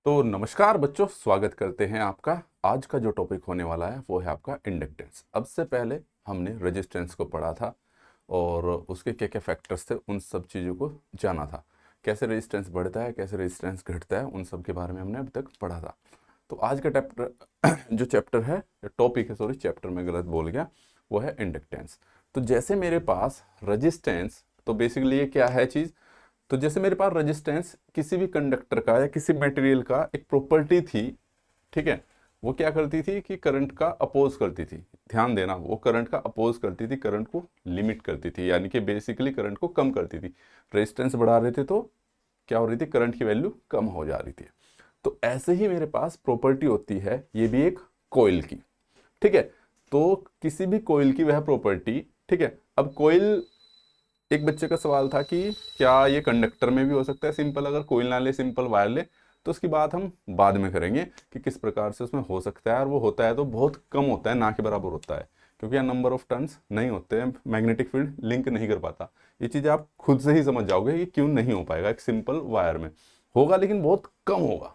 तो नमस्कार बच्चों, स्वागत करते हैं आपका। आज का जो टॉपिक होने वाला है वो है आपका इंडक्टेंस। अब से पहले हमने रेजिस्टेंस को पढ़ा था और उसके क्या क्या फैक्टर्स थे, उन सब चीज़ों को जाना था। कैसे रेजिस्टेंस बढ़ता है, कैसे रेजिस्टेंस घटता है, उन सब के बारे में हमने अभी तक पढ़ा था। तो आज का जो चैप्टर है, टॉपिक है, सॉरी चैप्टर में गलत बोल गया, वो है इंडक्टेंस। तो जैसे मेरे पास रेजिस्टेंस, तो बेसिकली ये क्या है चीज़, तो जैसे मेरे पास रेजिस्टेंस किसी भी कंडक्टर का या किसी मटेरियल का एक प्रॉपर्टी थी, ठीक है। वो क्या करती थी कि करंट का अपोज करती थी। ध्यान देना, वो करंट का अपोज करती थी, करंट को लिमिट करती थी, यानी कि बेसिकली करंट को कम करती थी। रेजिस्टेंस बढ़ा रहे थे तो क्या हो रही थी, करंट की वैल्यू कम हो जा रही थी। तो ऐसे ही मेरे पास प्रॉपर्टी होती है, ये भी एक कॉइल की, ठीक है। तो किसी भी कॉइल की वह प्रॉपर्टी, ठीक है। अब कॉइल, एक बच्चे का सवाल था कि क्या ये कंडक्टर में भी हो सकता है सिंपल, अगर कोई ना ले सिंपल वायर ले, तो उसकी बात हम बाद में करेंगे कि किस प्रकार से उसमें हो सकता है। और वो होता है तो बहुत कम होता है, ना के बराबर होता है, क्योंकि यहाँ नंबर ऑफ टर्न्स नहीं होते हैं, मैग्नेटिक फील्ड लिंक नहीं कर पाता। ये चीज़ आप खुद से ही समझ जाओगे कि क्यों नहीं हो पाएगा। एक सिंपल वायर में होगा लेकिन बहुत कम होगा,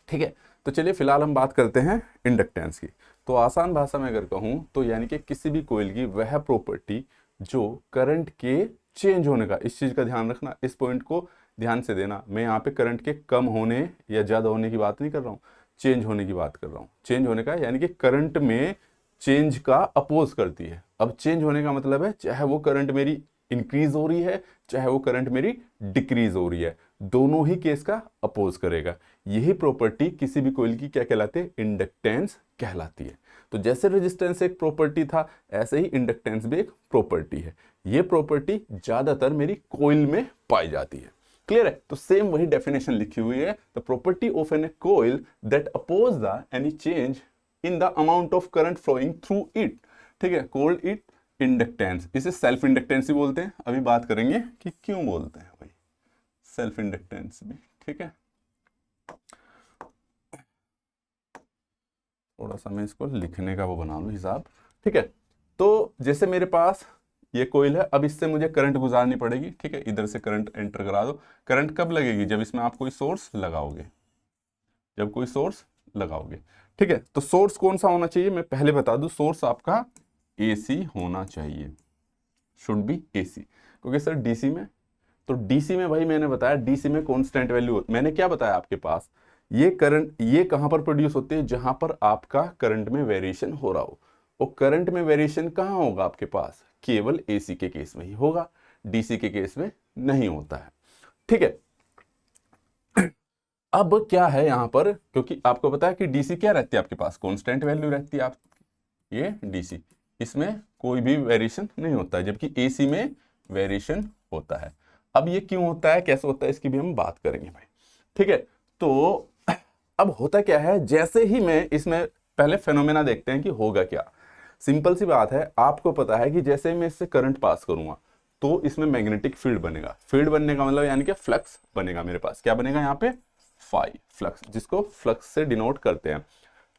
ठीक है। तो चलिए फिलहाल हम बात करते हैं इंडक्टेंस की। तो आसान भाषा में अगर कहूं तो यानी कि किसी भी कॉइल की वह प्रॉपर्टी जो करंट के चेंज होने का, इस चीज का ध्यान रखना, इस पॉइंट को ध्यान से देना। मैं यहाँ पे करंट के कम होने या ज्यादा होने की बात नहीं कर रहा हूँ, चेंज होने की बात कर रहा हूँ। चेंज होने का यानी कि करंट में चेंज का अपोज करती है। अब चेंज होने का मतलब है चाहे वो करंट मेरी इंक्रीज हो रही है, चाहे वो करंट मेरी डिक्रीज हो रही है, दोनों ही केस का अपोज करेगा। यही प्रॉपर्टी किसी भी कॉइल की क्या कहलाती है, इंडक्टेंस कहलाती है। तो जैसे रेजिस्टेंस एक प्रॉपर्टी था, ऐसे ही इंडक्टेंस भी एक प्रॉपर्टी है। ये प्रॉपर्टी ज्यादातर मेरी कॉइल में पाई जाती है। क्लियर है? तो सेम वही डेफिनेशन लिखी हुई है, the property of an coil that oppose the any change in the amount of current flowing through it, ठीक है, कॉल्ड इट इंडक्टेंस। इसे सेल्फ इंडक्टेंस ही बोलते हैं। अभी बात करेंगे कि क्यों बोलते हैं भाई सेल्फ इंडक्टेंस भी, ठीक है। थोड़ा सा मैं इसको लिखने का वो बना लूँ हिसाब, ठीक है। तो जैसे मेरे पास ये कोयल है, अब इससे मुझे करंट गुजारनी पड़ेगी, ठीक है। इधर से करंट एंटर करा दो। करंट कब लगेगी, जब इसमें आप कोई सोर्स लगाओगे, जब कोई सोर्स लगाओगे, ठीक है। तो सोर्स कौन सा होना चाहिए, मैं पहले बता दूं, सोर्स आपका एसी होना चाहिए, शुड बी एसी। क्योंकि सर डीसी में, तो डीसी में भाई मैंने बताया डीसी में कांस्टेंट वैल्यू, मैंने क्या बताया आपके पास, ये करंट ये कहां पर प्रोड्यूस होते हैं, जहां पर आपका करंट में वेरिएशन हो रहा हो। और करंट में वेरिएशन कहां होगा आपके पास, केवल एसी के केस में ही होगा, डीसी के केस में नहीं होता है, ठीक है। अब क्या है यहां पर, क्योंकि आपको पता है कि डीसी क्या रहती है आपके पास, कांस्टेंट वैल्यू रहती है। आप ये डीसी, इसमें कोई भी वेरिएशन नहीं होता है, जबकि एसी में वेरिएशन होता है। अब ये क्यों होता है, कैसे होता है, इसकी भी हम बात करेंगे भाई, ठीक है। तो अब होता क्या है, जैसे ही मैं इसमें, पहले फेनोमेना देखते हैं कि होगा क्या। सिंपल सी बात है, आपको पता है कि जैसे ही मैं इससे करंट पास करूंगा तो इसमें मैग्नेटिक फील्ड बनेगा। फील्ड बनने का मतलब यानी कि फ्लक्स बनेगा। मेरे पास क्या बनेगा यहाँ पे, फाई फ्लक्स, जिसको फ्लक्स से डिनोट करते हैं।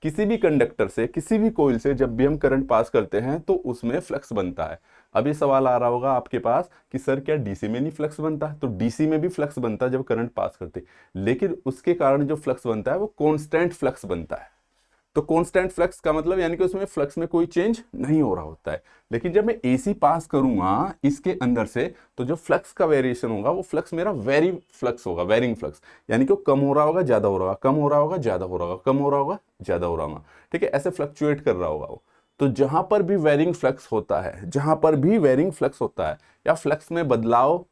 किसी भी कंडक्टर से, किसी भी कॉइल से जब भी हम करंट पास करते हैं तो उसमें फ्लक्स बनता है। अभी सवाल आ रहा होगा आपके पास कि सर क्या डीसी में नहीं फ्लक्स बनता है, तो डीसी में भी फ्लक्स बनता है जब करंट पास करते हैं, लेकिन उसके कारण जो फ्लक्स बनता है वो कांस्टेंट फ्लक्स बनता है। तो कांस्टेंट फ्लक्स का मतलब यानी कि उसमें फ्लक्स में कोई चेंज नहीं हो रहा होता है। लेकिन जब मैं एसी पास करूंगा इसके अंदर से, तो जो फ्लक्स का वेरिएशन होगा वो फ्लक्स मेरा वेरी फ्लक्स होगा, वेरिंग फ्लक्स, यानी कि वो कम हो रहा होगा, ज्यादा हो रहा होगा, कम हो रहा होगा, ज्यादा हो रहा होगा, कम हो रहा होगा, ज्यादा हो रहा होगा, ठीक है। ऐसे फ्लक्चुएट कर रहा होगा वो। तो जहां पर भी वेरिंग फ्लक्स होता है, जहां पर भी वेरिंग फ्लक्स होता है या फ्लक्स में बदलाव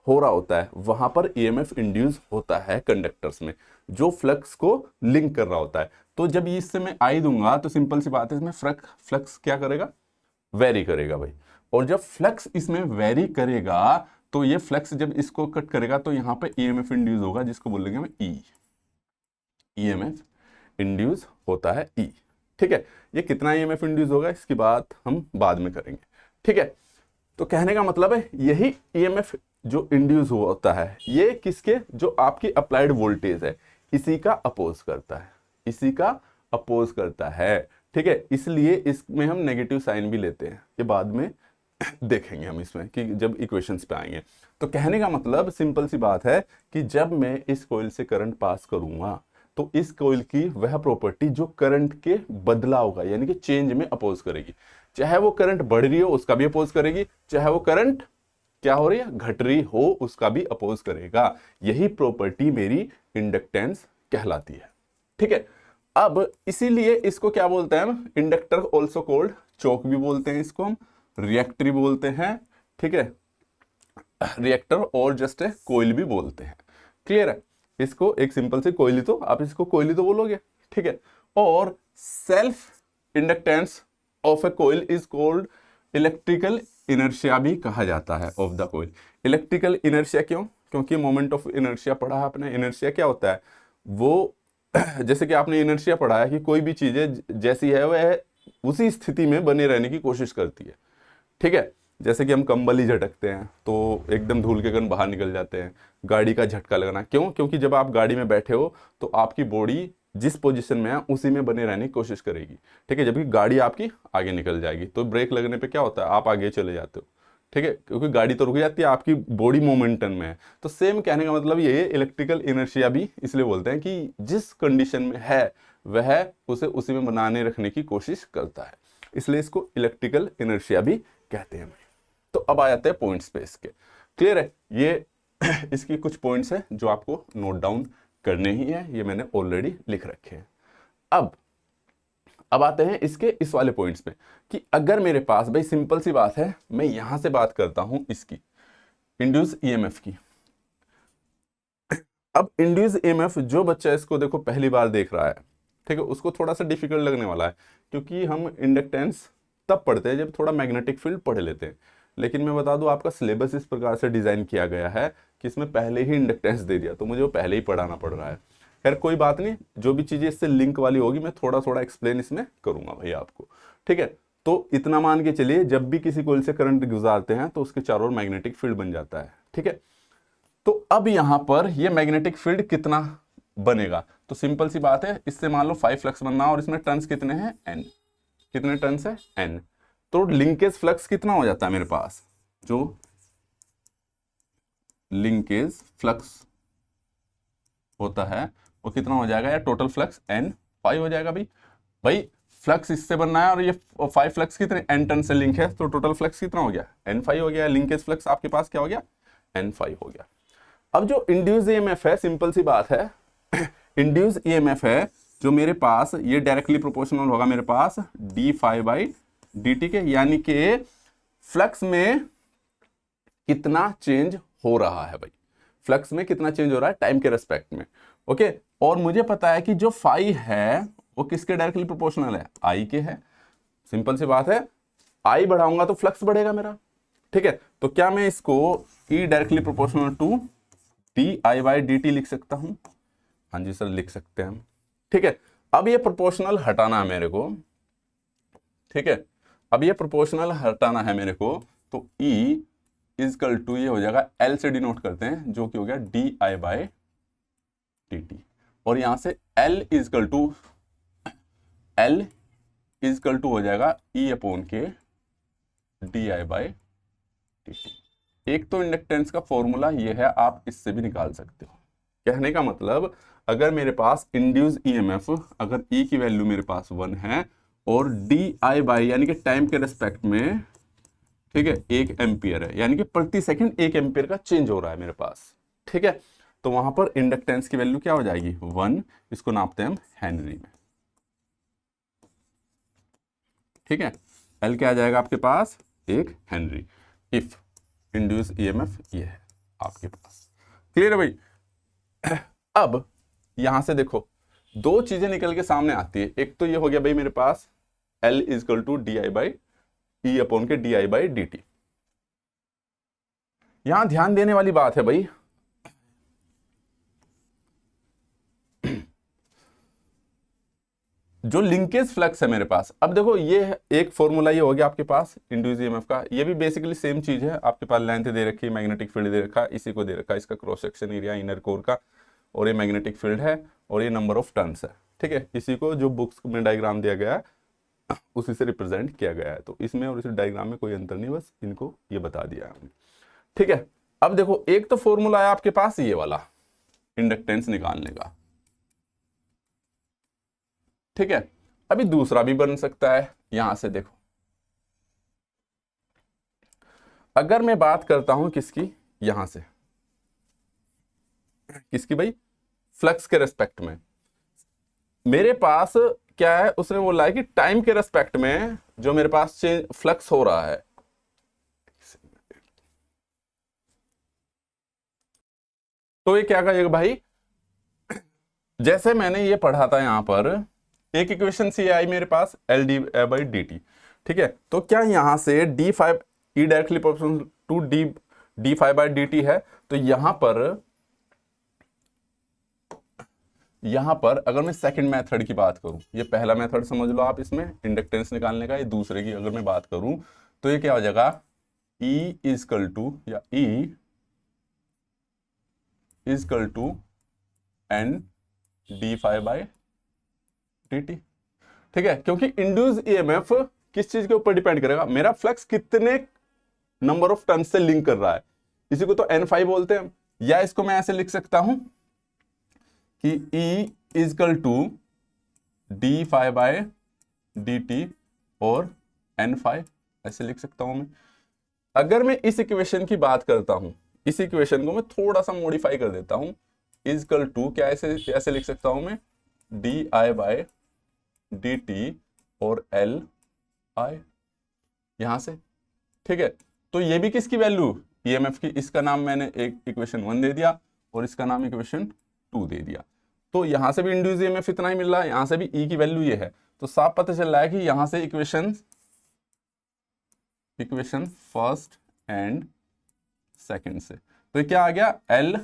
हो रहा होता है, वहां पर ईएमएफ इंड्यूस होता है कंडक्टर्स में, जो फ्लक्स को लिंक कर रहा होता है। तो जब इससे मैं आई दूंगा तो सिंपल सी बात है, इसमें फ्लक्स क्या करेगा, वेरी करेगा भाई। और जब फ्लक्स इसमें वेरी करेगा तो ये फ्लक्स जब इसको कट करेगा तो यहां पे ईएमएफ इंड्यूस होगा, जिसको बोलेंगे हम ई, ईएमएफ इंड्यूस होता है ई, ठीक है। ये कितना ईएमएफ इंड्यूस होगा इसकी बात हम बाद में करेंगे, ठीक है। तो कहने का मतलब है यही ईएमएफ जो इंड्यूस होता है, ये किसके, जो आपकी अप्लाइड वोल्टेज है, इसी का अपोज करता है, इसी का अपोज करता है, ठीक है। इसलिए इसमें हम नेगेटिव साइन भी लेते हैं, ये बाद में देखेंगे हम इसमें कि जब इक्वेशंस पे आएंगे। तो कहने का मतलब सिंपल सी बात है कि जब मैं इस कॉइल से करंट पास करूंगा तो इस कॉइल की वह प्रॉपर्टी जो करंट के बदलाव का यानी कि चेंज में अपोज करेगी। चाहे वो करंट बढ़ रही हो उसका भी अपोज करेगी, चाहे वो करंट क्या हो रही है घट रही हो उसका भी अपोज करेगा। यही प्रॉपर्टी मेरी इंडक्टेंस कहलाती है। ठीक है, अब इसीलिए इसको क्या बोलते हैं हम, इंडक्टर ऑल्सो कॉल्ड चोक भी बोलते हैं, इसको हम रिएक्टर भी बोलते हैं। ठीक है, रिएक्टर और जस्ट ए कोइल भी बोलते हैं। क्लियर है, इसको एक सिंपल सी कोइल ही तो, आप इसको कोइल ही तो बोलोगे। ठीक है, और self inductance of a coil is called electrical inertia भी कहा जाता है of the coil. Electrical inertia क्यों, क्योंकि मोमेंट ऑफ इनर्शिया पढ़ा है आपने। इनर्शिया क्या होता है, वो जैसे कि आपने इनर्शिया पढ़ा है कि कोई भी चीजें जैसी है वह उसी स्थिति में बने रहने की कोशिश करती है। ठीक है, जैसे कि हम कंबल ही झटकते हैं तो एकदम धूल के कण बाहर निकल जाते हैं। गाड़ी का झटका लगना क्यों, क्योंकि जब आप गाड़ी में बैठे हो तो आपकी बॉडी जिस पोजीशन में है उसी में बने रहने की कोशिश करेगी। ठीक है, जबकि गाड़ी आपकी आगे निकल जाएगी तो ब्रेक लगने पे क्या होता है, आप आगे चले जाते हो। ठीक है, क्योंकि गाड़ी तो रुक जाती है, आपकी बॉडी मोमेंटम में है। तो सेम कहने का मतलब ये इलेक्ट्रिकल इनर्शिया भी इसलिए बोलते हैं कि जिस कंडीशन में है वह उसे उसी में बनाने रखने की कोशिश करता है, इसलिए इसको इलेक्ट्रिकल इनर्शिया भी कहते हैं। तो अब आ जाते हैं पॉइंट्स पे इसके। क्लियर है, ये इसकी कुछ पॉइंट्स हैं जो आपको नोट डाउन करने ही है, ये मैंने ऑलरेडी लिख रखे हैं। अब आते हैं इसके इस वाले पॉइंट्स पे कि अगर मेरे पास, भाई सिंपल सी बात है, मैं यहां से बात करता हूं इसकी इंड्यूस ईएमएफ की। अब इंड्यूस ईएमएफ जो बच्चा इसको देखो पहली बार देख रहा है, ठीक है, उसको थोड़ा सा डिफिकल्ट लगने वाला है, क्योंकि हम इंडक्टेंस तब पढ़ते हैं जब थोड़ा मैग्नेटिक फील्ड पढ़ लेते हैं। लेकिन मैं बता दूं आपका सिलेबस इस प्रकार से डिजाइन किया गया है कि इसमें पहले ही इंडक्टेंस दे दिया, तो मुझे वो पहले ही पढ़ाना पड़ रहा है। खैर कोई बात नहीं, जो भी चीजें इससे लिंक वाली होगी मैं थोड़ा थोड़ा एक्सप्लेन इसमें करूंगा भाई आपको। ठीक है, तो इतना मान के चलिए जब भी किसी कोइल से करंट गुजारते हैं तो उसके चारों ओर मैग्नेटिक फील्ड बन जाता है। ठीक है, तो अब यहां पर ये मैग्नेटिक फील्ड कितना बनेगा, तो सिंपल सी बात है, इससे मान लो 5 फ्लक्स बनना और इसमें टर्न्स कितने हैं, n। कितने टर्न्स है, n। तो लिंकेज फ्लक्स कितना हो जाता है मेरे पास, जो लिंकेज फ्लक्स होता है वो कितना हो जाएगा, या टोटल फ्लक्स n5 हो जाएगा। भाई फ्लक्स इससे बनना है और ये 5 फ्लक्स कितने, n टर्न से लिंक है, तो टोटल फ्लक्स कितना हो गया, n5 हो गया। लिंकेज फ्लक्स आपके पास क्या हो गया, n5 हो गया। अब जो इंड्यूस ईएमएफ है, सिंपल सी बात है, इंड्यूस ईएमएफ है जो मेरे पास, ये डायरेक्टली प्रोपोर्शनल होगा मेरे पास d∅dt के, यानी कि फ्लक्स में कितना चेंज हो रहा है। भाई फ्लक्स में कितना चेंज हो रहा है टाइम के रेस्पेक्ट में। ओके, और मुझे पता है कि जो फाई है वो किसके डायरेक्टली प्रोपोर्शनल है, आई के है। सिंपल सी बात है, आई बढ़ाऊंगा तो फ्लक्स बढ़ेगा मेरा। ठीक है, तो क्या मैं इसको ई डायरेक्टली प्रोपोर्शनल टू di/dt लिख सकता हूं, हाँ जी सर लिख सकते हैं हम। ठीक है, अब ये प्रोपोर्शनल हटाना है मेरे को। ठीक है, अब ये प्रोपोर्शनल हटाना है मेरे को, तो E इजकल टू ये हो जाएगा, L से डिनोट करते हैं जो कि हो गया di/dt, और यहां से L इजकल टू हो जाएगा E/k di/dt। एक तो इंडक्टेंस का फॉर्मूला ये है, आप इससे भी निकाल सकते हो। कहने का मतलब, अगर मेरे पास इंड्यूस ईएमएफ, अगर E की वैल्यू मेरे पास 1 है और di यानी कि टाइम के रेस्पेक्ट में, ठीक है, 1 एम्पियर है, यानी कि प्रति सेकंड 1 एम्पियर का चेंज हो रहा है मेरे पास। ठीक है, तो वहां पर इंडक्टेंस की वैल्यू क्या हो जाएगी, 1। इसको नापते हैं हम हेनरी में। ठीक है, L क्या आ जाएगा आपके पास, 1 हेनरी, इफ इंड्यूस ईएमएफ ये है आपके पास। क्लियर है भाई। अब यहां से देखो दो चीजें निकल के सामने आती है, एक तो ये हो गया भाई मेरे पास L is equal to di/E/k di/dt। यहां ध्यान देने वाली बात है भाई, जो लिंकेज फ्लक्स है मेरे पास, अब देखो ये एक फॉर्मूला ये हो गया आपके पास इंड्यूस ईएमएफ का, ये भी बेसिकली सेम चीज है। आपके पास लेंथ दे रखी है, मैग्नेटिक फील्ड दे रखा है, इसी को दे रखा है इसका cross section area inner core का, और ये मैग्नेटिक फील्ड है और ये नंबर ऑफ टर्न्स है। ठीक है, इसी को जो बुक्स में डायग्राम दिया गया है उसी से रिप्रेजेंट किया गया है, तो इसमें और इस डायग्राम में कोई अंतर नहीं, बस इनको ये बता दिया हमने। ठीक है, अब देखो एक तो फॉर्मूला है आपके पास ये वाला इंडक्टेंस निकालने का, ठीक है, अभी दूसरा भी बन सकता है। यहां से देखो, अगर मैं बात करता हूं किसकी, यहां से किसकी भाई, फ्लक्स के रेस्पेक्ट में, मेरे पास क्या है, उसने बोला है कि टाइम के रेस्पेक्ट में जो मेरे पास चेंज फ्लक्स हो रहा है, तो ये क्या कहेगा भाई, जैसे मैंने ये पढ़ा था यहां पर, एक इक्वेशन सी आई मेरे पास L D by D T. ठीक है, तो क्या यहां से D five E directly proportional to D D five by D T है, तो यहां पर अगर मैं सेकंड मेथड की बात करूं, ये पहला मेथड समझ लो आप इसमें इंडक्टेंस निकालने का, ये दूसरे की अगर मैं बात करूं तो ये क्या हो जाएगा, E इजकल टू या E equal to N D five by D T. ठीक है, क्योंकि इंड्यूस ईएमएफ किस चीज के ऊपर डिपेंड करेगा, मेरा फ्लक्स कितने नंबर ऑफ टर्न से लिंक कर रहा है, इसी को तो एन फाइव बोलते हैं। या इसको मैं ऐसे लिख सकता हूं कि E equal to D five by D T और एन फाइव, ऐसे लिख सकता हूं मैं। अगर मैं इस इक्वेशन की बात करता हूं, इस इक्वेशन को मैं थोड़ा सा मॉडिफाई कर देता हूं, इजकल टू क्या ऐसे लिख सकता हूं मैं, D I by D T और एल आई, यहां से। ठीक है, तो ये भी किसकी वैल्यू, ईएमएफ की, इसका नाम मैंने एक इक्वेशन 1 दे दिया और इसका नाम इक्वेशन 2 दे दिया। तो यहां से भी इंड्यूस ईएमएफ इतना ही मिल रहा है, यहां से भी ई की वैल्यू ये है, तो साफ पता चल रहा है कि यहां से इक्वेशन फर्स्ट एंड सेकंड से, तो ये क्या आ गया, L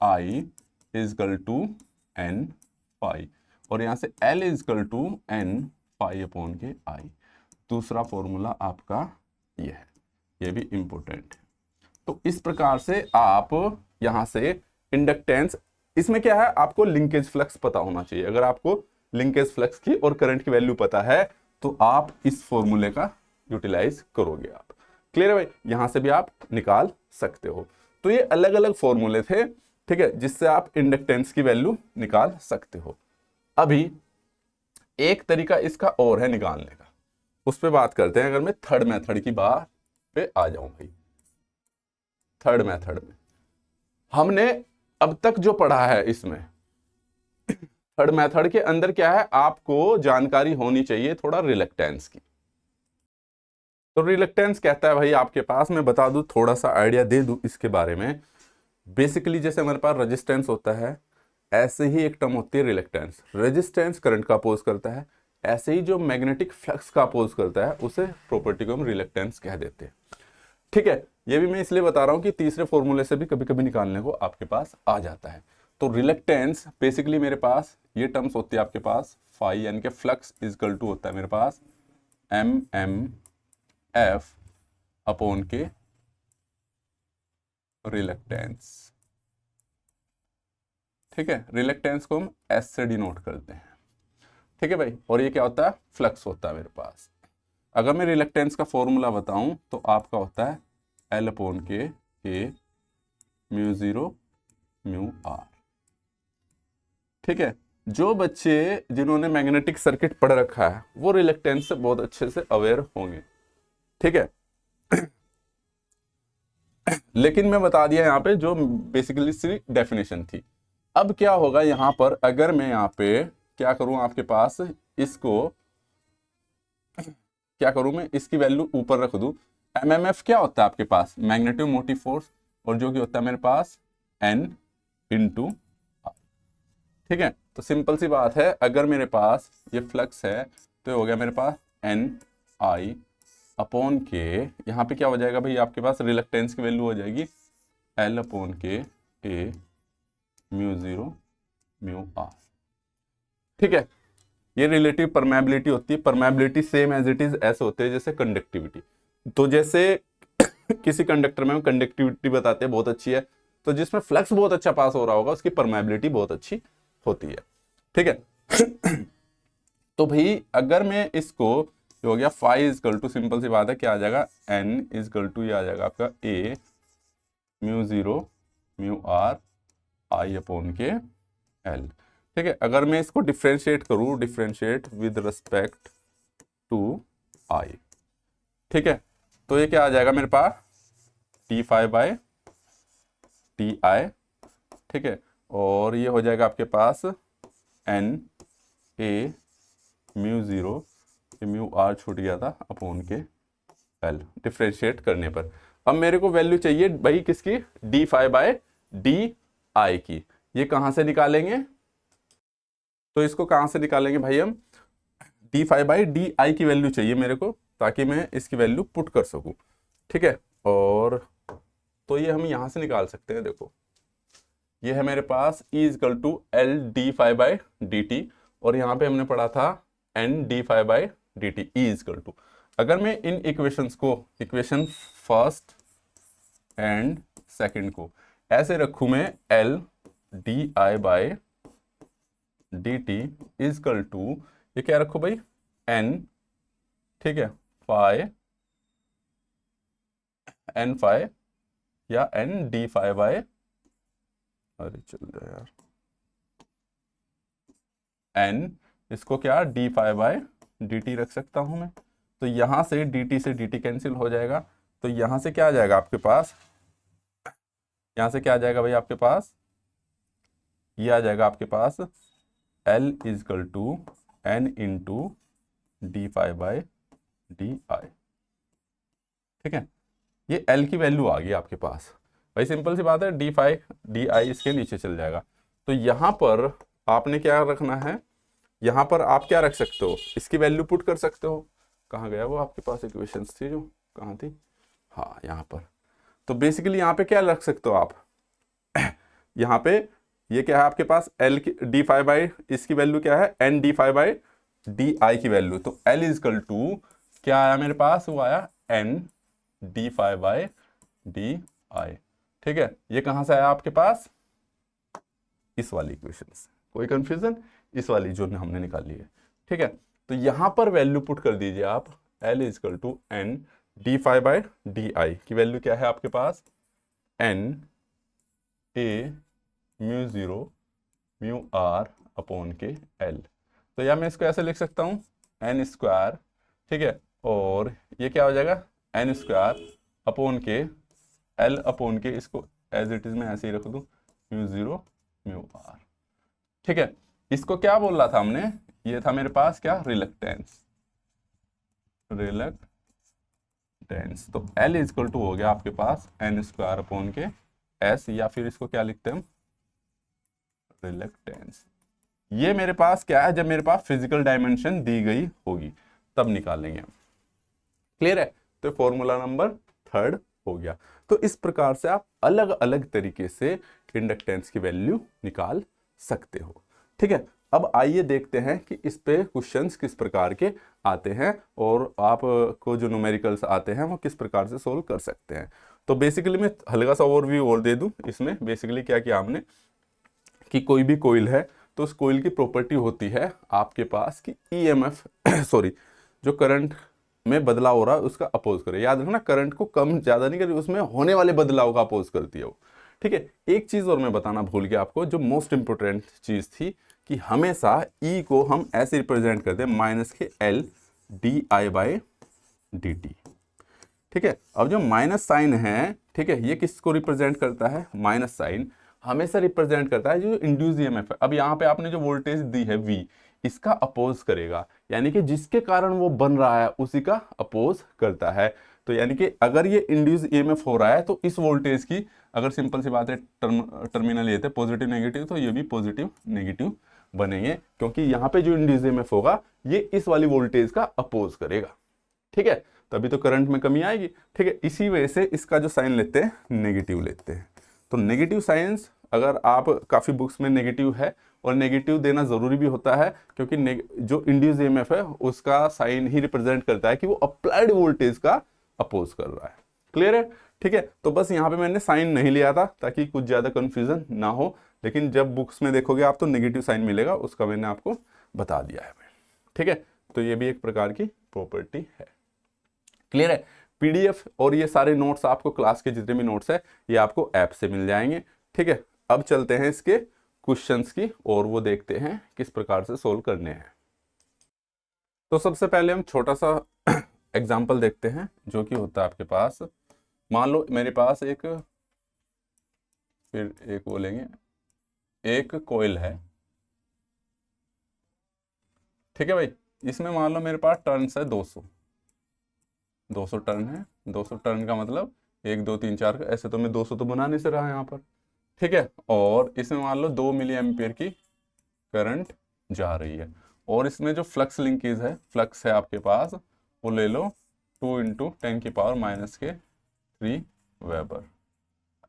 I equal to N phi, और यहां से L equal to N phi upon के आई। दूसरा फॉर्मूला आपका ये है, ये भी इंपॉर्टेंट है। तो इस प्रकार से आप यहां से इंडक्टेंस, इसमें क्या है, आपको लिंकेज फ्लक्स पता होना चाहिए। अगर आपको लिंकेज फ्लक्स की और करंट की वैल्यू पता है तो आप इस फॉर्मूले का यूटिलाइज करोगे आप। क्लियर है भाई, यहां से भी आप निकाल सकते हो। तो ये अलग अलग फॉर्मूले थे, ठीक है, जिससे आप इंडक्टेंस की वैल्यू निकाल सकते हो। अभी एक तरीका इसका और है निकालने का, उस पर बात करते हैं। अगर मैं थर्ड मेथड की बात पे आ जाऊं भाई, थर्ड मेथड में हमने अब तक जो पढ़ा है, इसमें थर्ड मेथड के अंदर क्या है, आपको जानकारी होनी चाहिए थोड़ा रिलक्टेंस की। तो रिलक्टेंस कहता है भाई आपके पास, मैं बता दूं, थोड़ा सा आइडिया दे दूं इसके बारे में। बेसिकली जैसे हमारे पास रेजिस्टेंस होता है, ऐसे ही एक टर्म होती है रिलक्टेंस। रेजिस्टेंस करंट का अपोज करता है, ऐसे ही जो मैग्नेटिक फ्लक्स का अपोज करता है, उसे प्रॉपर्टी को हम रिलक्टेंस कह देते हैं। ठीक है, ये भी मैं इसलिए बता रहा हूं कि तीसरे फॉर्मूले से भी कभी कभी निकालने को आपके पास आ जाता है। तो रिलक्टेंस बेसिकली मेरे पास ये टर्म्स होती है आपके पास, फाई यानी कि फ्लक्स इजकल टू होता है मेरे पास एम एम एफ अपॉन के रिलक्टेंस। ठीक है, रिलक्टेंस को हम एस से डिनोट करते हैं। ठीक है भाई, और ये क्या होता है, फ्लक्स होता है मेरे पास। अगर मैं रिलक्टेंस का फॉर्मूला बताऊं तो आपका होता है एल अपॉन के A mu zero mu R. ठीक है, जो बच्चे जिन्होंने मैग्नेटिक सर्किट पढ़ रखा है वो रिलक्टेंस से बहुत अच्छे से अवेयर होंगे। ठीक है, लेकिन मैं बता दिया यहाँ पे जो बेसिकली सी डेफिनेशन थी। अब क्या होगा यहाँ पर, अगर मैं यहाँ पे क्या करूं, आपके पास इसको क्या करूं, मैं इसकी वैल्यू ऊपर रख दूं। एमएमएफ क्या होता है आपके पास, मैग्नेटिक मोटिव फोर्स, और जो कि होता है मेरे पास एन इंटू आर। ठीक है, तो सिंपल सी बात है, अगर मेरे पास ये फ्लक्स है तो ये हो गया मेरे पास एन आई अपॉन के, यहाँ पे क्या हो जाएगा भाई, आपके पास रिलक्टेंस की वैल्यू हो जाएगी एल अपॉन के A mu zero mu R. ठीक है, ये रिलेटिव परमेबिलिटी होती है। Permeability same as it is ऐसे होते हैं जैसे कंडक्टिविटी। तो जैसे किसी कंडक्टर में हम कंडक्टिविटी बताते हैं बहुत अच्छी है, तो जिसमें फ्लक्स बहुत अच्छा पास हो रहा होगा उसकी परमेबिलिटी बहुत अच्छी होती है। ठीक है, तो भाई अगर मैं इसको, हो गया फाई इजकल टू, सिंपल सी बात है, क्या आ जाएगा, एन इजकल टू, ये आ जाएगा आपका A mu zero mu R I upon K L. ठीक है। अगर मैं इसको डिफ्रेंशिएट करूँ, differentiate with respect to I, ठीक है, तो ये क्या आ जाएगा मेरे पास T five by T I, ठीक है, और ये हो जाएगा आपके पास N A mu zero, mu R छूट गया था, अपॉन के एल डिफ्रेंशिएट करने पर। अब मेरे को वैल्यू चाहिए भाई किसकी, D five by D I की। ये कहाँ से निकालेंगे, तो इसको कहाँ से निकालेंगे भाई हम, D five by D I की वैल्यू चाहिए मेरे को, ताकि मैं इसकी वैल्यू पुट कर सकूँ, ठीक है। और तो ये हम यहाँ से निकाल सकते हैं, देखो ये है मेरे पास E equal to L D five by D T, और यहाँ पे हमने पढ़ा था N D five by D T E equal to. अगर मैं इन इक्वेशंस को, इक्वेशन फर्स्ट एंड सेकंड को ऐसे रखूँ मैं, L D I by D T equal to, ये क्या रखो भाई एन, ठीक है, फाइव एन फाइव या एन डी फाइव बाई, अरे चल जाए यार, एन, इसको क्या D five by D T रख सकता हूं मैं। तो यहां से डी टी कैंसिल हो जाएगा, तो यहां से क्या आ जाएगा आपके पास, यहां से क्या आ जाएगा भाई आपके पास, ये आ जाएगा आपके पास L equal to N into D five by D I, ठीक है। ये एल की वैल्यू आ गई आपके पास भाई, सिंपल सी बात है, डी फाइव डी आई इसके नीचे चल जाएगा। तो यहाँ पर आपने क्या रखना है, यहाँ पर आप क्या रख सकते हो, इसकी वैल्यू पुट कर सकते हो। कहाँ गया वो आपके पास इक्वेशंस थी जो, कहाँ थी, हाँ यहाँ पर। तो बेसिकली यहाँ पे क्या रख सकते हो आप यहाँ पे ये क्या है आपके पास, एल की डी फाइव बाई, इसकी वैल्यू क्या है N D five by D I की वैल्यू, तो एल इजकल टू क्या आया मेरे पास, वो आया N D five by D I, ठीक है। ये कहां से आया आपके पास, इस वाली इक्वेशन से, कोई कंफ्यूजन, इस वाली जो हमने निकाली है, ठीक है। तो यहां पर वैल्यू पुट कर दीजिए आप, L equal to N D five by D I की वैल्यू क्या है आपके पास, N A mu zero mu R upon K L. तो या मैं इसको ऐसे लिख सकता हूं एन स्क्वायर, ठीक है, और ये क्या हो जाएगा N square upon K L upon के, इसको एज इट इज में ऐसे ही रख दूं म्यू ज़ीरो म्यू आर, ठीक है। इसको क्या बोल रहा था हमने, ये था मेरे पास क्या, रिलक्टेंस, रिलक्टेंस। तो एल इजक्वल टू हो गया आपके पास एन स्क्वायर अपॉन के एस, या फिर इसको क्या लिखते हैं हम, रिलक्टेंस। ये मेरे पास क्या है, जब मेरे पास फिजिकल डायमेंशन दी गई होगी तब निकालेंगे हम, क्लियर है। तो फॉर्मूला नंबर थर्ड हो गया। तो इस प्रकार से आप अलग अलग तरीके से इंडक्टेंस की वैल्यू निकाल सकते हो, ठीक है। अब आइए देखते हैं कि इस पे क्वेश्चंस किस प्रकार के आते हैं और आपको जो न्यूमेरिकल्स आते हैं वो किस प्रकार से सोल्व कर सकते हैं। तो बेसिकली मैं हल्का सा ओवरव्यू और दे दूं। इसमें बेसिकली क्या किया हमने कि कोई भी कोइल है तो उस कोइल की प्रॉपर्टी होती है आपके पास कि ईएमएफ सॉरी जो करंट में बदलाव हो रहा है उसका अपोज करे। याद रखना, करंट को कम ज्यादा नहीं करती, उसमें होने वाले बदलाव का अपोज करती है वो, ठीक है। एक चीज और मैं बताना भूल गया आपको, जो मोस्ट इंपोर्टेंट चीज थी कि हमेशा ई को हम ऐसे रिप्रेजेंट करते हैं माइनस के L D I by D T, ठीक है। अब जो माइनस साइन है, ठीक है, ये किसको रिप्रेजेंट करता है, माइनस साइन हमेशा रिप्रेजेंट करता है जो इंड्यूस ईएमएफ है। अब यहाँ पे आपने जो वोल्टेज दी है V, इसका अपोज करेगा, यानी कि जिसके कारण वो बन रहा है उसी का अपोज करता है। तो यानी कि अगर ये इंड्यूस ईएमएफ हो रहा है तो इस वोल्टेज की, अगर सिंपल सी बात है टर्मिनल लेते हैं पॉजिटिव नेगेटिव, तो ये भी पॉजिटिव नेगेटिव बनेंगे, क्योंकि यहाँ पे जो इंड्यूस ईएमएफ होगा ये इस वाली वोल्टेज का अपोज करेगा, ठीक है। तभी तो करंट में कमी आएगी, ठीक है। इसी वजह से इसका जो साइन लेते हैं नेगेटिव लेते हैं। तो नेगेटिव साइंस अगर आप काफ़ी बुक्स में नेगेटिव है, और नेगेटिव देना ज़रूरी भी होता है क्योंकि जो इंड्यूस ईएमएफ है उसका साइन ही रिप्रेजेंट करता है कि वो अप्लाइड वोल्टेज का अपोज कर रहा है, क्लियर है, ठीक है। तो बस यहाँ पे मैंने साइन नहीं लिया था ताकि कुछ ज़्यादा कन्फ्यूजन ना हो, लेकिन जब बुक्स में देखोगे आप तो नेगेटिव साइन मिलेगा, उसका मैंने आपको बता दिया है, ठीक है। तो ये भी एक प्रकार की प्रॉपर्टी है, क्लियर है। पीडीएफ और ये सारे नोट्स आपको, क्लास के जितने भी नोट्स है ये आपको ऐप से मिल जाएंगे, ठीक है। अब चलते हैं इसके क्वेश्चंस की और वो देखते हैं किस प्रकार से सोल्व करने हैं। तो सबसे पहले हम छोटा सा एग्जाम्पल देखते हैं जो कि होता है आपके पास। मान लो मेरे पास एक, फिर एक बोलेंगे, एक कोयल है, ठीक है भाई। इसमें मान लो मेरे पास टर्न्स है 200 टर्न है। 200 टर्न का मतलब 1 2 3 4, ऐसे तो मैं 200 तो बना नहीं से रहा यहाँ पर, ठीक है। और इसमें मान लो 2 मिली एम्पियर की करंट जा रही है, और इसमें जो फ्लक्स लिंकेज है, फ्लक्स है आपके पास, वो ले लो 2 × 10⁻³ वेबर।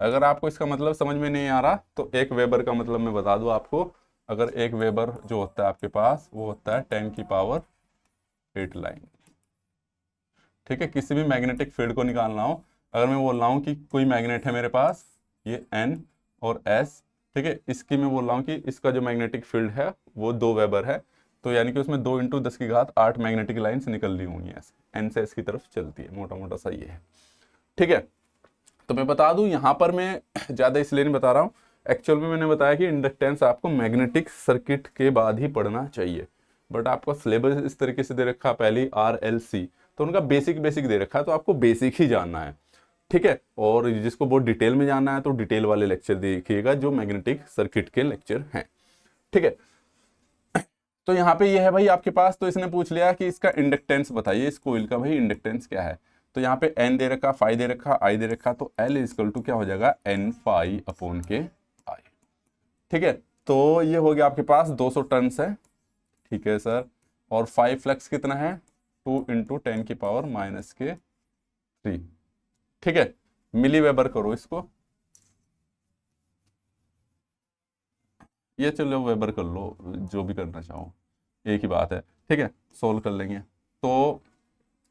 अगर आपको इसका मतलब समझ में नहीं आ रहा तो एक वेबर का मतलब मैं बता दूं आपको। अगर एक वेबर जो होता है आपके पास वो होता है 10⁸ लाइन, ठीक है। किसी भी मैग्नेटिक फील्ड को निकालना हो, अगर मैं बोल रहा हूँ कि कोई मैग्नेट है मेरे पास, ये N और S, ठीक है, इसकी मैं बोल रहा हूँ कि इसका जो मैग्नेटिक फील्ड है वो 2 वेबर है, तो यानी कि उसमें 2 × 10⁸ मैग्नेटिक लाइन्स निकल रही होंगी, ऐसे N से S की तरफ चलती है, मोटा मोटा सा ये है, ठीक है। तो मैं बता दूं यहाँ पर मैं ज़्यादा इसलिए नहीं बता रहा हूँ, एक्चुअल में मैंने बताया कि इंडक्टेंस आपको मैग्नेटिक सर्किट के बाद ही पढ़ना चाहिए, बट आपका सिलेबस इस तरीके से दे रखा, पहले RLC, तो उनका बेसिक दे रखा है, तो आपको बेसिक ही जानना है, ठीक है। और जिसको बहुत डिटेल में जानना है तो डिटेल वाले लेक्चर देखिएगा जो मैग्नेटिक सर्किट के लेक्चर हैं, ठीक है। तो यहाँ पे ये है भाई आपके पास, तो इसने पूछ लिया कि इसका इंडक्टेंस बताइए, इस कोइल का भाई इंडक्टेंस क्या है। तो यहाँ पे N दे रखा, फाई दे रखा, I दे रखा, तो L = क्या हो जाएगा, N⁴/K I, ठीक है। तो ये हो गया आपके पास 200 टर्न्स है, ठीक है सर। और 5 फ्लक्स कितना है, 2 × 10⁻³ ठीक है। मिली वेबर करो इसको, ये चलो वेबर कर लो, जो भी करना चाहो एक ही बात है, ठीक है। सोल्व कर लेंगे। तो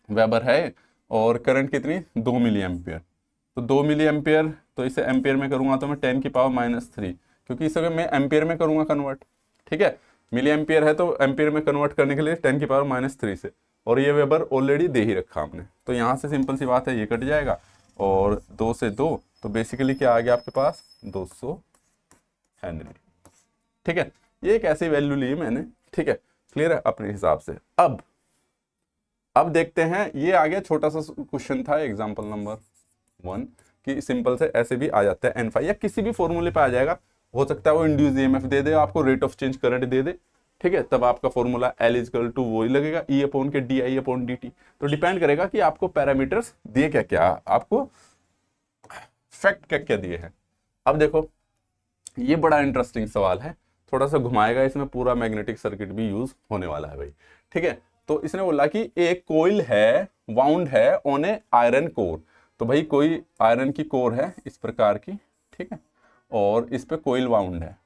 वेबर है और करंट कितनी, 2 मिली एम्पियर, तो 2 मिली एम्पियर, तो इसे एम्पियर में करूंगा तो मैं 10⁻³ क्योंकि इसे मैं एम्पियर में करूंगा कन्वर्ट, ठीक है। मिली एम्पियर है तो एम्पियर में कन्वर्ट करने के लिए 10⁻³ से, और ये वेबर ऑलरेडी दे ही रखा हमने, तो यहाँ से सिंपल सी बात है, ये कट जाएगा, और 2 से 2, तो बेसिकली क्या आ गया आपके पास, 200 हेनरी, ठीक है। ये एक ऐसी वैल्यू ली मैंने, ठीक है, क्लियर है अपने हिसाब से। अब देखते हैं, ये आ गया छोटा सा क्वेश्चन था एग्जांपल नंबर 1 कि सिंपल से ऐसे भी आ जाता है N⁵, या किसी भी फॉर्मूले पे आ जाएगा, हो सकता है वो इंड्यूस EMF दे दे, आपको रेट ऑफ चेंज करंट दे दे, ठीक है, तब आपका फॉर्मूला L = वही लगेगा, E/dI/dt। तो डिपेंड करेगा कि आपको पैरामीटर्स दिए क्या क्या, आपको फैक्ट क्या क्या दिए हैं। अब देखो ये बड़ा इंटरेस्टिंग सवाल है, थोड़ा सा घुमाएगा, इसमें पूरा मैग्नेटिक सर्किट भी यूज होने वाला है भाई, ठीक है। तो इसने बोला कि एक कोइल है, वाउंड है ऑन ए आयरन कोर, तो भाई कोई आयरन की कोर है इस प्रकार की, ठीक है, और इस पे कोइल वाउंड है,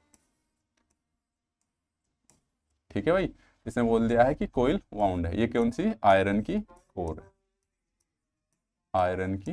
ठीक है भाई। इसने बोल दिया है कि कोइल वाउंड है, ये कौन सी, आयरन की कोर है, आयरन की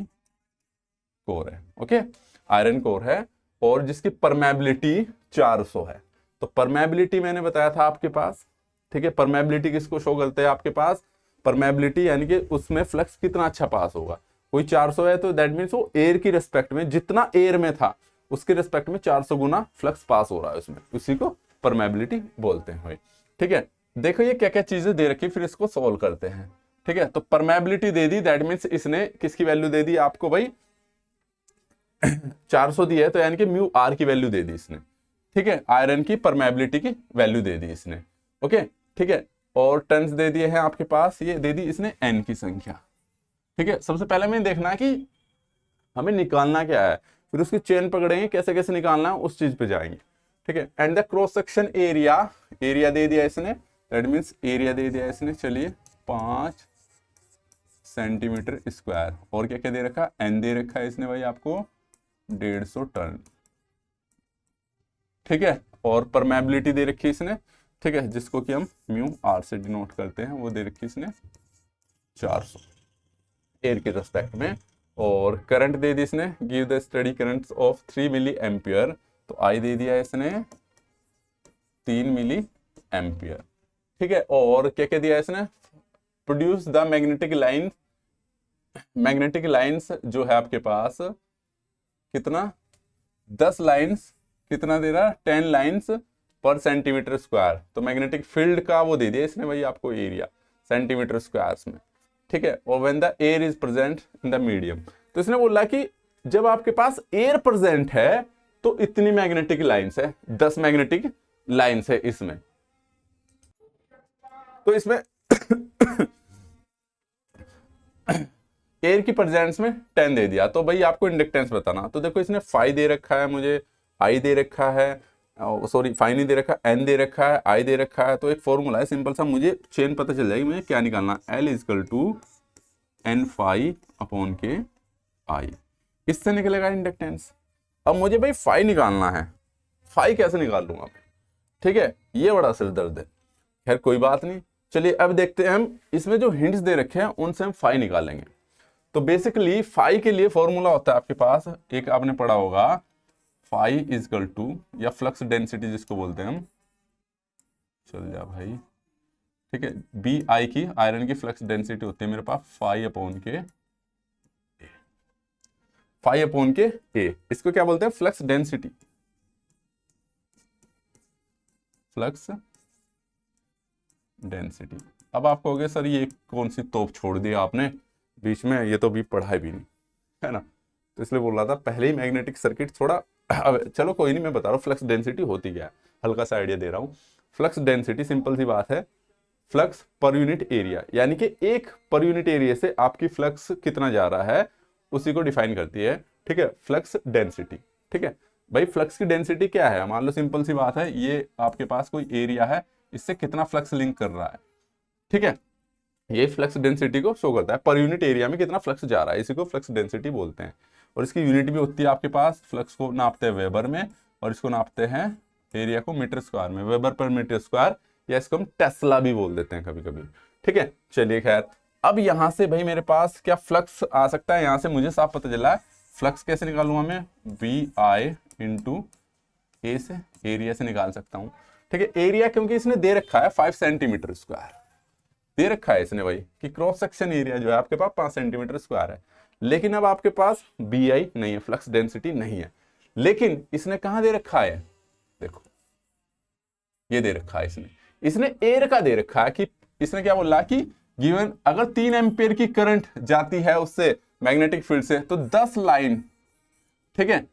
कोर है, ओके, आयरन कोर है, और जिसकी परमेबिलिटी 400 है। तो परमेबिलिटी मैंने बताया था आपके पास, ठीक है। परमेबिलिटी किसको शो करते हैं आपके पास, परमेबिलिटी यानी कि उसमें फ्लक्स कितना अच्छा पास होगा। कोई 400 है तो दैट मीन्स वो एयर की रिस्पेक्ट में, जितना एयर में था उसके रिस्पेक्ट में 400 गुना फ्लक्स पास हो रहा है उसमें, उसी को परमेबिलिटी बोलते हैं भाई, ठीक है। देखो ये क्या क्या चीजें दे रखी, फिर इसको सोल्व करते हैं, ठीक है। तो permeability they the, that means इसने किसकी वैल्यू दे दी आपको भाई 400 दी है, तो यानी कि μr की वैल्यू दे दी इसने, ठीक है। आयरन की परमेबिलिटी की वैल्यू दे दी इसने, ओके, ठीक है। और टर्न्स दे दिए हैं आपके पास, ये दे दी इसने N की संख्या, ठीक है। सबसे पहले हमें देखना है कि हमें निकालना क्या है, फिर उसकी चेन पकड़ेंगे, कैसे कैसे निकालना है उस चीज पे जाएंगे, ठीक है। And the cross section area, area दे दिया इसने, दैट मीन्स एरिया दे दिया इसने, चलिए 5 सेंटीमीटर², और क्या क्या दे रखा, N दे रखा है इसने भाई आपको 150 टन, ठीक है। और परमेबिलिटी दे रखी है इसने, ठीक है, जिसको कि हम μr से डिनोट करते हैं, वो दे रखी इसने 400 एयर के रेस्पेक्ट में। और करंट दे दी इसने, give the study current of 3 milli ampere, तो आई दे दिया इसने 3 मिली एम्पियर, ठीक है। और क्या क्या दिया इसने, produce the magnetic line, magnetic lines जो है आपके पास कितना, 10 लाइंस कितना दे रहा है, 10 लाइन्स पर सेंटीमीटर स्क्वायर। तो मैग्नेटिक फील्ड का वो दे दिया इसने भाई आपको एरिया सेंटीमीटर स्क्वायर्स में, ठीक है। और when the air is present in the medium, तो इसने बोला कि जब आपके पास एयर प्रेजेंट है तो इतनी मैग्नेटिक लाइन्स है, 10 मैग्नेटिक लाइन्स है इसमें। तो इसमें एयर की प्रेजेंस में 10 दे दिया, तो भाई आपको इंडक्टेंस बताना। तो देखो इसने फाई दे रखा है, मुझे आई दे रखा है, सॉरी फाई नहीं दे रखा, एन दे रखा है, आई दे रखा है। तो एक फॉर्मूला है सिंपल सा, मुझे चेन पता चल जाएगी मुझे क्या निकालना, L equal to N phi upon के आई। इससे निकलेगा इंडक्टेंस। अब मुझे भाई फाई निकालना है, फाई कैसे निकाल लूंगा, ठीक है, ये बड़ा सिर दर्द है। खैर कोई बात नहीं, चलिए अब देखते हैं हम इसमें जो हिंट्स दे रखे हैं उनसे हम फाई निकालेंगे। तो बेसिकली फाई के लिए फॉर्मूला होता है आपके पास, एक आपने पढ़ा होगा, फाई इजकल टू, या फ्लक्स डेंसिटी जिसको बोलते हैं हम, चल जा भाई, ठीक है, बी आई की आयरन की फ्लक्स डेंसिटी होती है मेरे पास फाई अपॉन के ए। इसको क्या बोलते हैं, फ्लक्स डेंसिटी, फ्लक्स डेंसिटी। अब आप कहोगे सर ये कौन सी तोप छोड़ दी आपने बीच में, ये तो भी पढ़ाई भी नहीं है ना, तो इसलिए बोल रहा था पहले ही मैग्नेटिक सर्किट थोड़ा। अब चलो कोई नहीं, मैं बता रहा हूँ फ्लक्स डेंसिटी होती क्या है, हल्का सा आइडिया दे रहा हूँ। फ्लक्स डेंसिटी सिंपल सी बात है, फ्लक्स पर यूनिट एरिया, यानी कि एक पर यूनिट एरिया से आपकी फ्लक्स कितना जा रहा है उसी को डिफाइन करती है, ठीक है, फ्लक्स डेंसिटी। ठीक है भाई, फ्लक्स की डेंसिटी क्या है, मान लो सिंपल सी बात है, ये आपके पास कोई एरिया है, इससे कितना फ्लक्स लिंक कर रहा है, ठीक है, ये फ्लक्स डेंसिटी को शो करता है, पर यूनिट एरिया में कितना फ्लक्स जा रहा है, इसी को फ्लक्स डेंसिटी बोलते हैं। और इसकी यूनिट भी होती है आपके पास, फ्लक्स को नापते हैं वेबर में और इसको नापते हैं एरिया को मीटर स्क्वायर में, वेबर पर मीटर स्क्वायर, या इसको हम टेस्ला भी बोल देते हैं कभी कभी, ठीक है। चलिए खैर, अब यहां से भाई मेरे पास क्या फ्लक्स आ सकता है, यहां से मुझे साफ पता चला है फ्लक्स कैसे निकालूंगा मैं, बी आई इंटू ए से एरिया से निकाल सकता हूं, ठीक है। एरिया क्योंकि इसने दे रखा है 5 सेंटीमीटर स्क्वायर दे रखा है इसने भाई, कि क्रॉस सेक्शन एरिया जो है आपके पास 5 सेंटीमीटर स्क्वायर है। लेकिन अब आपके पास बी आई नहीं है, फ्लक्स डेंसिटी नहीं है, लेकिन इसने कहां दे रखा है, देखो ये दे रखा है इसने एयर का दे रखा है, कि इसने क्या बोला कि गिवन अगर 3 एम्पियर की करंट जाती है उससे मैग्नेटिक फील्ड से, तो 10 लाइन, ठीक है,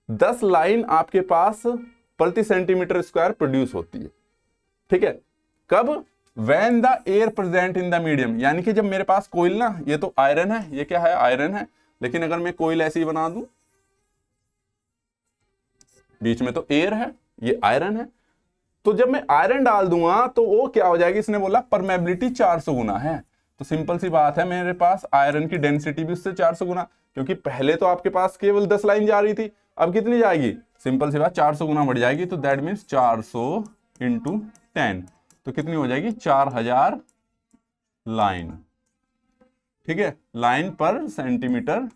10 लाइन आपके पास प्रति सेंटीमीटर स्क्वायर प्रोड्यूस होती है, ठीक है। कब, When the air present in the medium, यानी कि जब मेरे पास कोयल ना, ये तो आयरन है, ये क्या है, आयरन है, लेकिन अगर मैं कोयल ऐसी बना दूं, बीच में तो एयर है, ये आयरन है, तो जब मैं आयरन डाल दूंगा तो वो क्या हो जाएगी, इसने बोला परमेबिलिटी 400 गुना है। तो सिंपल सी बात है, मेरे पास आयरन की डेंसिटी भी उससे 400 गुना, क्योंकि पहले तो आपके पास केवल 10 लाइन जा रही थी, अब कितनी जाएगी, सिंपल सी बात 400 गुना बढ़ जाएगी। तो दैट मीन्स 400 इंटू 10, तो कितनी हो जाएगी, 4000 लाइन, ठीक है, लाइन पर सेंटीमीटर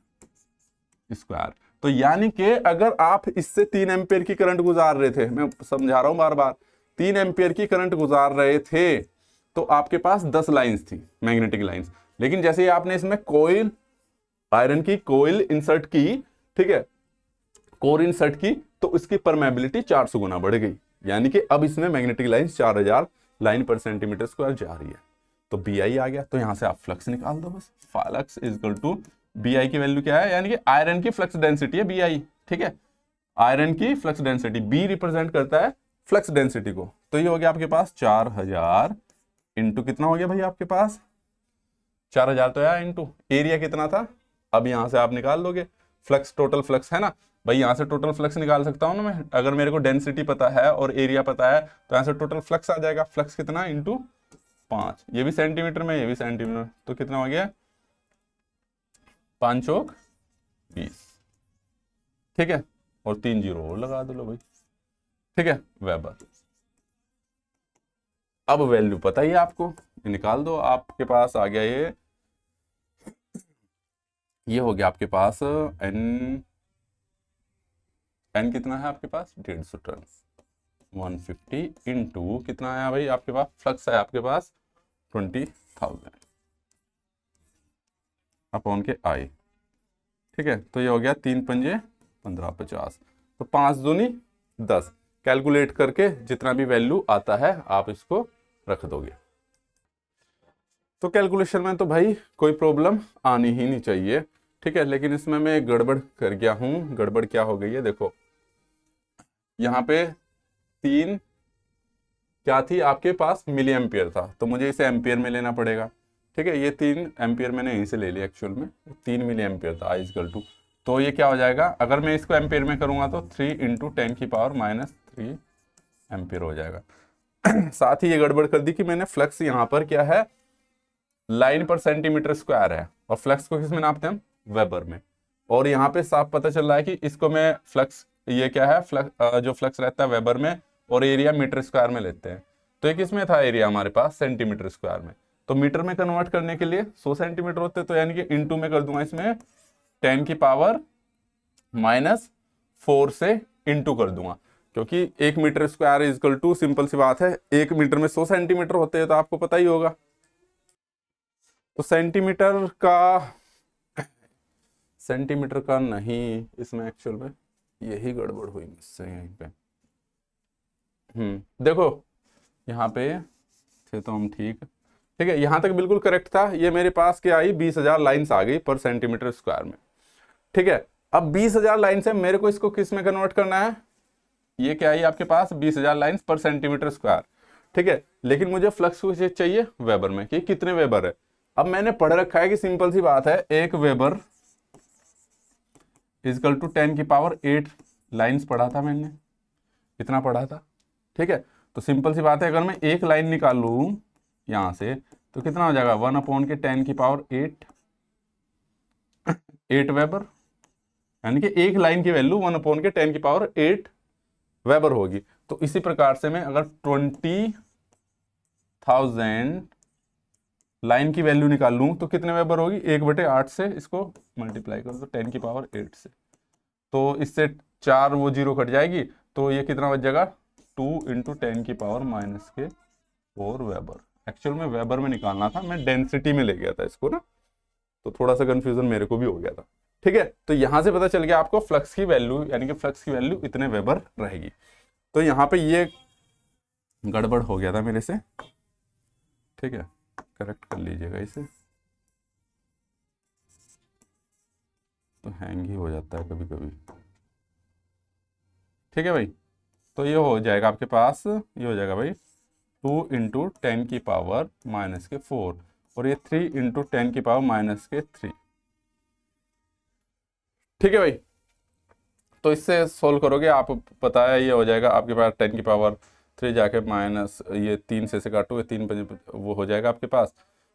स्क्वायर। तो यानी कि अगर आप इससे 3 एम्पियर की करंट गुजार रहे थे, मैं समझा रहा हूं बार बार, 3 एम्पियर की करंट गुजार रहे थे, तो आपके पास 10 लाइंस थी मैग्नेटिक लाइंस। लेकिन जैसे ही आपने इसमें कोयल, आयरन की कोयल इंसर्ट की, ठीक है, कोर इंसर्ट की, तो इसकी परमेबिलिटी 400 गुना बढ़ गई, यानी कि अब इसमें मैग्नेटिक लाइंस 4000 लाइन पर सेंटीमीटर स्क्वायर जा रही है। तो बी आई आ गया, तो यहां से आप फ्लक्स निकाल दो बस, flux is equal to B I की वैल्यू क्या है, यानी कि आयरन की फ्लक्स डेंसिटी है बी आई, ठीक है, आयरन की फ्लक्स डेंसिटी, बी रिप्रेजेंट करता है फ्लक्स डेंसिटी को। तो ये हो गया आपके पास 4000 इंटू कितना हो गया भाई आपके पास 4000, तो यार इंटू एरिया कितना था, अब यहां से आप निकाल लोगे फ्लक्स, टोटल फ्लक्स है ना भाई, यहां से टोटल फ्लक्स निकाल सकता हूं ना मैं, अगर मेरे को डेंसिटी पता है और एरिया पता है, तो यहां से टोटल फ्लक्स आ जाएगा, फ्लक्स कितना इंटू 5, ये भी सेंटीमीटर में, ये भी सेंटीमीटर, तो कितना हो गया 5 चौक 20, ठीक है, और 3 जीरो और लगा दो लो भाई, ठीक है, वेबर। अब वैल्यू पता ही है आपको, निकाल दो, आपके पास आ गया ये हो गया आपके पास एन कितना है आपके पास 150 टर्न, 150 इंटू कितना आया भाई आपके पास, फ्लक्स है आपके पास 20,000 अपॉन के आई, ठीक है। तो ये हो गया 3 पंजे 15, 50, तो 5 दूनी 10 कैलकुलेट करके जितना भी वैल्यू आता है आप इसको रख दोगे। तो कैलकुलेशन में तो भाई कोई प्रॉब्लम आनी ही नहीं चाहिए, ठीक है। लेकिन इसमें मैं एक गड़बड़ कर गया हूं। गड़बड़ क्या हो गई है, देखो यहाँ पे 3 क्या थी आपके पास, मिली एम्पियर था, तो मुझे इसे एम्पियर में लेना पड़ेगा, ठीक है। ये 3 एम्पियर मैंने यहीं से ले लिया, एक्चुअल में 3 मिली एम्पियर था, I = 2। तो ये क्या हो जाएगा, अगर मैं इसको एम्पियर में करूंगा तो 3 × 10⁻³ एम्पियर हो जाएगा। साथ ही ये गड़बड़ कर दी कि मैंने फ्लक्स यहाँ पर क्या है, लाइन पर सेंटीमीटर स्क्वायर है, और फ्लक्स को किस में नापते हैं हम, वेबर में। और यहाँ पे साफ पता चल रहा है कि इसको मैं फ्लक्स, ये क्या है, जो फ्लक्स रहता है वेबर में, और एरिया मीटर स्क्वायर में लेते हैं। तो ये किस में था एरिया हमारे पास, सेंटीमीटर स्क्वायर में। तो मीटर में कन्वर्ट करने के लिए 100 सेंटीमीटर होते, तो यानी कि इंटू में कर दूंगा इसमें 10⁻⁻4 से इंटू कर दूंगा, क्योंकि 1 मीटर स्क्वायर = सिंपल सी बात है 1 मीटर में 100 सेंटीमीटर होते हैं, तो आपको पता ही होगा। तो सेंटीमीटर का नहीं, इसमें एक्चुअल में यही गड़बड़ हुई मुझसे यहीं पे। देखो यहाँ पे थे तो हम ठीक है, यहाँ तक बिल्कुल करेक्ट था। ये मेरे पास क्या आई, 20,000 लाइन्स आ गई पर सेंटीमीटर स्क्वायर में, ठीक है। अब 20,000 लाइन से मेरे को इसको किस में कन्वर्ट करना है, ये क्या आई आपके पास 20,000 लाइन्स पर सेंटीमीटर स्क्वायर, ठीक है। लेकिन मुझे फ्लक्स को चाहिए वेबर में, कि कितने वेबर है। अब मैंने पढ़ रखा है कि सिंपल सी बात है, 1 वेबर = 10⁸ लाइन्स पढ़ा था मैंने, इतना पढ़ा था, ठीक है। तो सिंपल सी बात है, अगर मैं एक लाइन निकालूं यहां से तो कितना हो जाएगा, 1/10⁸ 8 वेबर, यानी कि एक लाइन की वैल्यू 1/10⁸ वेबर होगी। तो इसी प्रकार से मैं अगर 20,000 लाइन की वैल्यू निकाल लूं तो कितने वेबर होगी, 1/8 से इसको मल्टीप्लाई कर दो 10⁸ से, तो इससे 4 वो 0 कट जाएगी, तो ये कितना बच जाएगा, 2 × 10⁻⁴ वेबर। एक्चुअल में वेबर में निकालना था, मैं डेंसिटी में ले गया था इसको ना, तो थोड़ा सा कंफ्यूजन मेरे को भी हो गया था, ठीक है। तो यहां से पता चल गया आपको फ्लक्स की वैल्यू, यानी कि फ्लक्स की वैल्यू इतने वेबर रहेगी। तो यहाँ पे ये गड़बड़ हो गया था मेरे से, ठीक है, करेक्ट कर लीजिएगा इसे, तो हैंग ही हो जाता है कभी कभी, ठीक है भाई। तो ये हो जाएगा आपके पास, ये हो जाएगा भाई 2 × 10⁻⁻⁴, और ये 3 × 10⁻⁻3, ठीक है भाई। तो इससे सोल्व करोगे आप, पता है ये हो जाएगा आपके पास 10⁻3 जाके माइनस, ये 3 से काटो, ये 3 वो हो जाएगा आपके पास,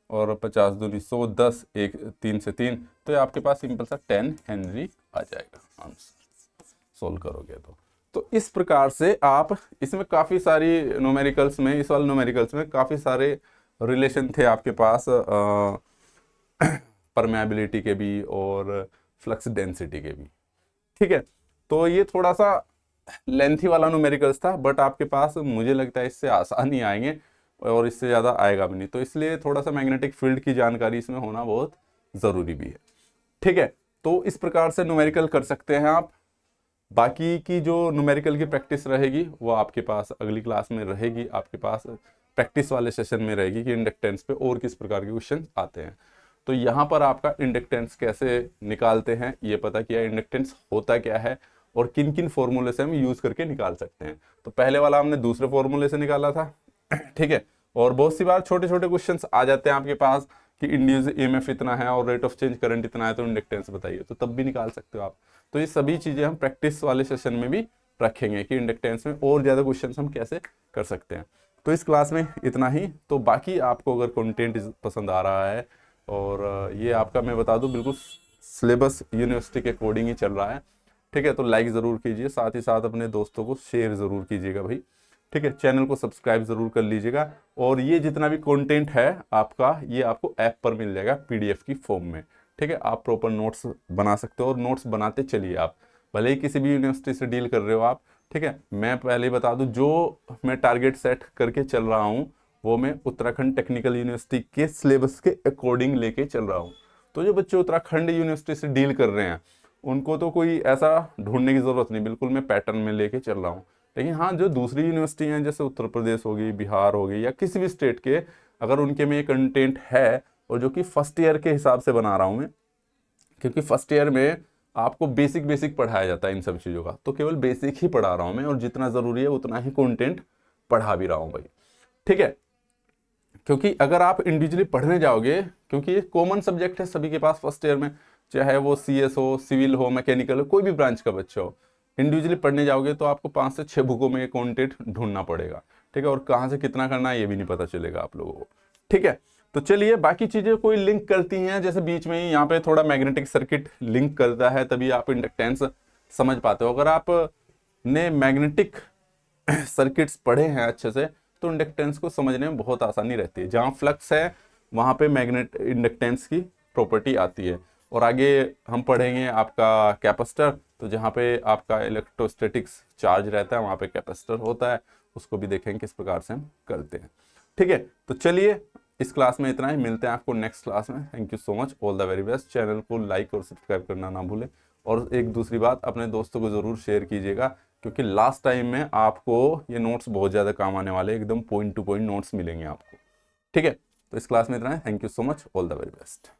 और 50 दूनी 100, 10 1 3 से 3, तो ये आपके पास सिंपल सा 10 हेनरी आ जाएगा आंसर, सोल्व करोगे तो इस प्रकार से आप, इसमें काफ़ी सारी न्यूमेरिकल्स में, इस वाले न्यूमेरिकल्स में काफ़ी सारे रिलेशन थे आपके पास, परमेबिलिटी के भी और फ्लक्स डेंसिटी के भी, ठीक है। तो ये थोड़ा सा लेंथी वाला न्यूमेरिकल्स था, बट आपके पास मुझे लगता है इससे आसान ही आएंगे, और इससे ज़्यादा आएगा भी नहीं, तो इसलिए थोड़ा सा मैग्नेटिक फील्ड की जानकारी इसमें होना बहुत ज़रूरी भी है, ठीक है। तो इस प्रकार से न्यूमेरिकल कर सकते हैं आप। बाकी की जो न्यूमेरिकल की प्रैक्टिस रहेगी वो आपके पास अगली क्लास में रहेगी, आपके पास प्रैक्टिस वाले सेशन में रहेगी कि इंडक्टेंस पे और किस प्रकार के क्वेश्चन आते हैं। तो यहाँ पर आपका इंडक्टेंस कैसे निकालते हैं ये पता किया, इंडक्टेंस होता क्या है और किन किन फॉर्मूले से हम यूज़ करके निकाल सकते हैं। तो पहले वाला हमने दूसरे फॉर्मूले से निकाला था, ठीक है। और बहुत सी बार छोटे छोटे क्वेश्चन आ जाते हैं आपके पास कि इंड्यूस ईएमएफ इतना है और रेट ऑफ चेंज करंट इतना है, तो इंडक्टेंस बताइए, तो तब भी निकाल सकते हो आप। तो ये सभी चीज़ें हम प्रैक्टिस वाले सेशन में भी रखेंगे कि इंडक्टेंस में और ज़्यादा क्वेश्चन हम कैसे कर सकते हैं। तो इस क्लास में इतना ही। तो बाकी आपको अगर कंटेंट पसंद आ रहा है, और ये आपका मैं बता दूं बिल्कुल सिलेबस यूनिवर्सिटी के अकॉर्डिंग ही चल रहा है, ठीक है। तो लाइक ज़रूर कीजिए, साथ ही साथ अपने दोस्तों को शेयर ज़रूर कीजिएगा भाई, ठीक है। चैनल को सब्सक्राइब ज़रूर कर लीजिएगा, और ये जितना भी कंटेंट है आपका, ये आपको ऐप पर मिल जाएगा पीडीएफ की फॉर्म में, ठीक है। आप प्रॉपर नोट्स बना सकते हो, और नोट्स बनाते चलिए आप, भले ही किसी भी यूनिवर्सिटी से डील कर रहे हो आप, ठीक है। मैं पहले ही बता दूं, जो मैं टारगेट सेट करके चल रहा हूँ वो मैं उत्तराखंड टेक्निकल यूनिवर्सिटी के सिलेबस के अकॉर्डिंग लेके चल रहा हूँ। तो जो बच्चे उत्तराखंड यूनिवर्सिटी से डील कर रहे हैं उनको तो कोई ऐसा ढूंढने की ज़रूरत नहीं, बिल्कुल मैं पैटर्न में लेके चल रहा हूँ। लेकिन हाँ, जो दूसरी यूनिवर्सिटी हैं जैसे उत्तर प्रदेश होगी, बिहार होगी, या किसी भी स्टेट के, अगर उनके में ये कंटेंट है और जो कि फर्स्ट ईयर के हिसाब से बना रहा हूँ मैं, क्योंकि फर्स्ट ईयर में आपको बेसिक बेसिक पढ़ाया जाता है इन सब चीज़ों का, तो केवल बेसिक ही पढ़ा रहा हूँ मैं, और जितना ज़रूरी है उतना ही कंटेंट पढ़ा भी रहा हूँ भाई, ठीक है। क्योंकि अगर आप इंडिविजुअली पढ़ने जाओगे, क्योंकि ये कॉमन सब्जेक्ट है सभी के पास फर्स्ट ईयर में, चाहे वो CS हो, सिविल हो, मैकेनिकल हो, कोई भी ब्रांच का बच्चा हो, इंडिविजुअली पढ़ने जाओगे तो आपको 5 से 6 बुकों में ये कंटेंट ढूंढना पड़ेगा, ठीक है। और कहाँ से कितना करना है ये भी नहीं पता चलेगा आप लोगों को, ठीक है। तो चलिए, बाकी चीज़ें कोई लिंक करती हैं, जैसे बीच में ही यहाँ पे थोड़ा मैग्नेटिक सर्किट लिंक करता है, तभी आप इंडक्टेंस समझ पाते हो। अगर आप ने मैग्नेटिक सर्किट्स पढ़े हैं अच्छे से, तो इंडक्टेंस को समझने में बहुत आसानी रहती है। जहाँ फ्लक्स है वहाँ पे मैग्नेट इंडक्टेंस की प्रॉपर्टी आती है। और आगे हम पढ़ेंगे आपका कैपेसिटर, तो जहाँ पे आपका इलेक्ट्रोस्टैटिक्स चार्ज रहता है वहाँ पे कैपेसिटर होता है, उसको भी देखेंगे किस प्रकार से हम करते हैं, ठीक है। तो चलिए, इस क्लास में इतना ही, मिलते हैं आपको नेक्स्ट क्लास में। Thank you so much, all the very best. Channel को लाइक और सब्सक्राइब करना ना भूलें, और एक दूसरी बात, अपने दोस्तों को ज़रूर शेयर कीजिएगा, क्योंकि लास्ट टाइम में आपको ये नोट्स बहुत ज़्यादा काम आने वाले, एकदम पॉइंट टू पॉइंट नोट्स मिलेंगे आपको, ठीक है। तो इस क्लास में इतना है, thank you so much, all the very best.